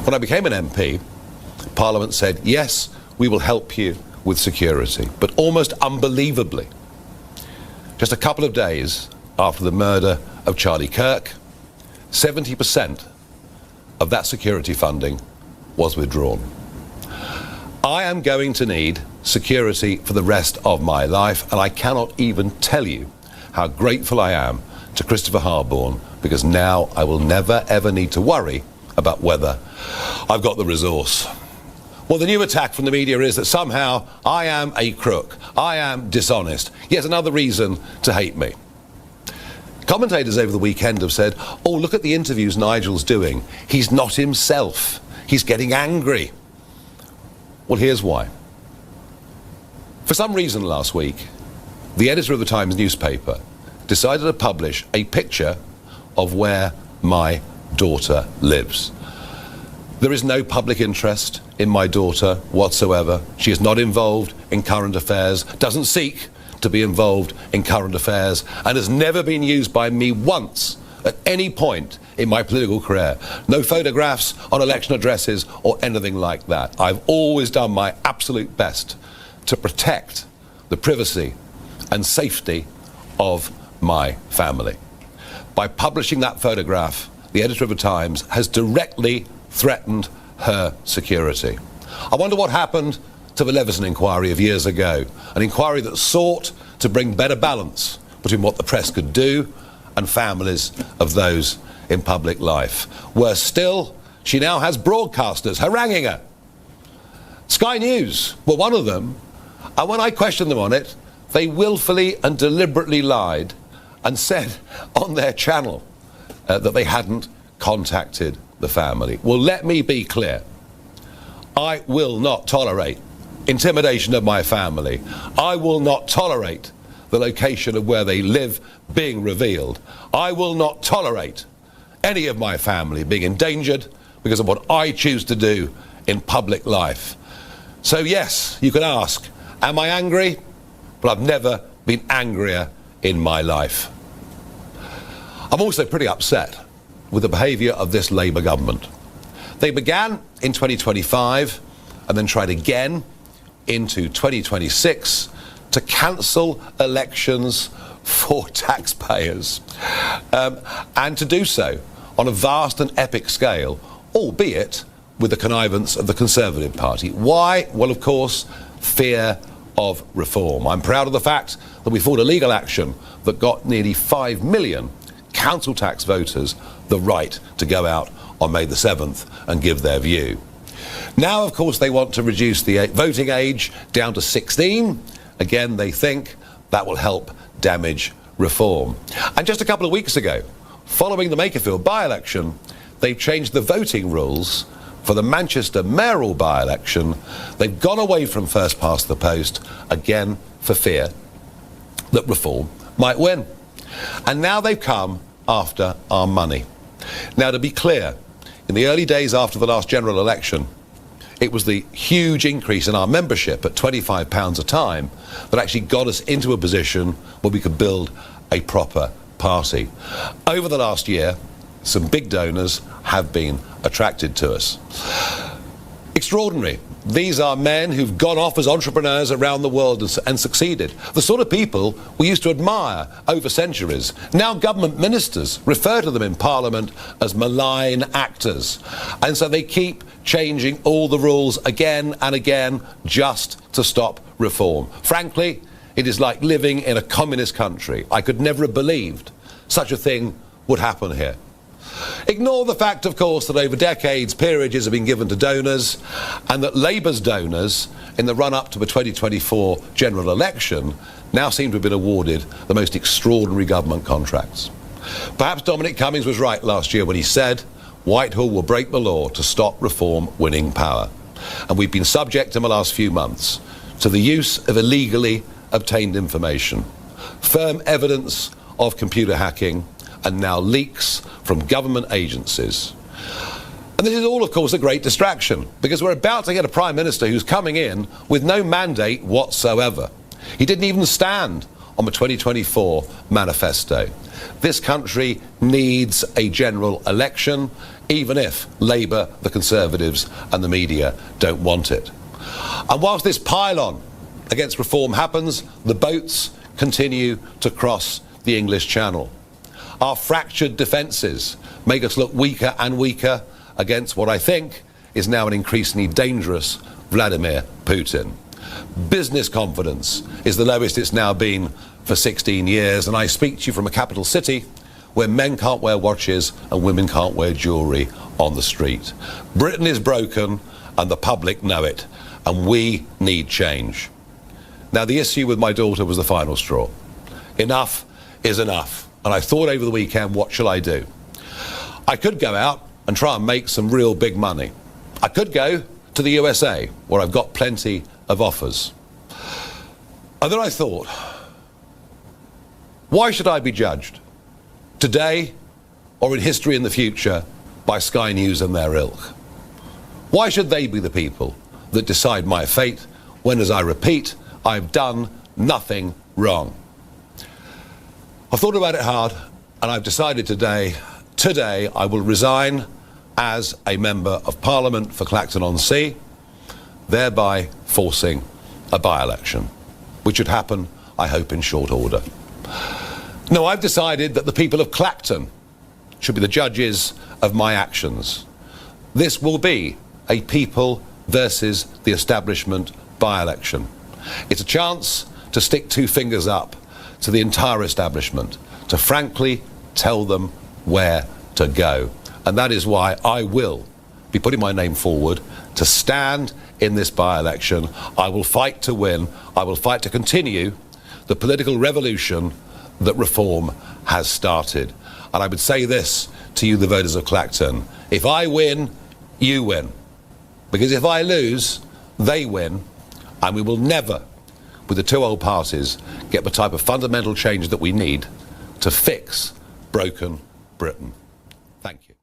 When I became an MP, Parliament said, yes, we will help you with security. But almost unbelievably, just a couple of days after the murder of Charlie Kirk, 70% of that security funding was withdrawn. I am going to need security for the rest of my life, and I cannot even tell you how grateful I am to Christopher Harborne, because now I will never ever need to worry about whether I've got the resource. Well, the new attack from the media is that somehow I am a crook, I am dishonest. Yet another reason to hate me. Commentators over the weekend have said, oh, look at the interviews Nigel's doing. He's not himself. He's getting angry. Well, here's why. For some reason last week, the editor of the Times newspaper decided to publish a picture of where my daughter lives. There is no public interest in my daughter whatsoever. She is not involved in current affairs, doesn't seek to be involved in current affairs, and has never been used by me once at any point in my political career. No photographs on election addresses or anything like that. I've always done my absolute best to protect the privacy and safety of my family. By publishing that photograph, the editor of the Times has directly threatened her security. I wonder what happened to the Leveson inquiry of years ago, an inquiry that sought to bring better balance between what the press could do and families of those in public life. Worse still, she now has broadcasters haranguing her. Sky News were one of them, and when I questioned them on it, they willfully and deliberately lied and said on their channel that they hadn't contacted the family. Well, let me be clear. I will not tolerate intimidation of my family. I will not tolerate the location of where they live being revealed. I will not tolerate any of my family being endangered because of what I choose to do in public life. So yes, you can ask, am I angry? But I've never been angrier in my life. I'm also pretty upset with the behaviour of this Labour government. They began in 2025 and then tried again into 2026 to cancel elections for taxpayers, and to do so on a vast and epic scale, albeit with the connivance of the Conservative Party. Why? Well, of course, fear of reform. I'm proud of the fact that we fought a legal action that got nearly 5 million council tax voters the right to go out on May the 7th and give their view. Now, of course, they want to reduce the voting age down to 16. Again, they think that will help damage reform. And just a couple of weeks ago, following the Makerfield by-election, they changed the voting rules for the Manchester mayoral by-election. They've gone away from first past the post, again for fear that reform might win. And now they've come after our money. Now, to be clear, in the early days after the last general election, it was the huge increase in our membership at £25 a time that actually got us into a position where we could build a proper party. Over the last year, some big donors have been attracted to us. Extraordinary. These are men who've gone off as entrepreneurs around the world and succeeded. The sort of people we used to admire over centuries. Now government ministers refer to them in Parliament as malign actors. And so they keep changing all the rules again and again just to stop reform. Frankly, it is like living in a communist country. I could never have believed such a thing would happen here. Ignore the fact, of course, that over decades peerages have been given to donors, and that Labour's donors, in the run-up to the 2024 general election, now seem to have been awarded the most extraordinary government contracts. Perhaps Dominic Cummings was right last year when he said Whitehall will break the law to stop reform winning power. And we've been subject in the last few months to the use of illegally obtained information, firm evidence of computer hacking, and now leaks from government agencies. And this is all, of course, a great distraction, because we're about to get a Prime Minister who's coming in with no mandate whatsoever. He didn't even stand on the 2024 manifesto. This country needs a general election. even if Labour, the Conservatives and the media don't want it. And whilst this pile-on against reform happens, the boats continue to cross the English Channel. Our fractured defences make us look weaker and weaker against what I think is now an increasingly dangerous Vladimir Putin. Business confidence is the lowest it's now been for 16 years, and I speak to you from a capital city where men can't wear watches and women can't wear jewellery on the street. Britain is broken and the public know it, and we need change. Now, the issue with my daughter was the final straw. Enough is enough. And I thought over the weekend, what shall I do? I could go out and try and make some real big money. I could go to the USA, where I've got plenty of offers. And then I thought, why should I be judged, today or in history in the future, by Sky News and their ilk? Why should they be the people that decide my fate when, as I repeat, I've done nothing wrong? I've thought about it hard, and I've decided today I will resign as a Member of Parliament for Clacton-on-Sea, thereby forcing a by-election, which should happen, I hope, in short order. No, I've decided that the people of Clacton should be the judges of my actions. This will be a people versus the establishment by-election. It's a chance to stick two fingers up to the entire establishment, to frankly tell them where to go. And that is why I will be putting my name forward to stand in this by-election. I will fight to win. I will fight to continue the political revolution that reform has started. And I would say this to you, the voters of Clacton: if I win, you win. Because if I lose, they win, and we will never, with the two old parties, get the type of fundamental change that we need to fix broken Britain. Thank you.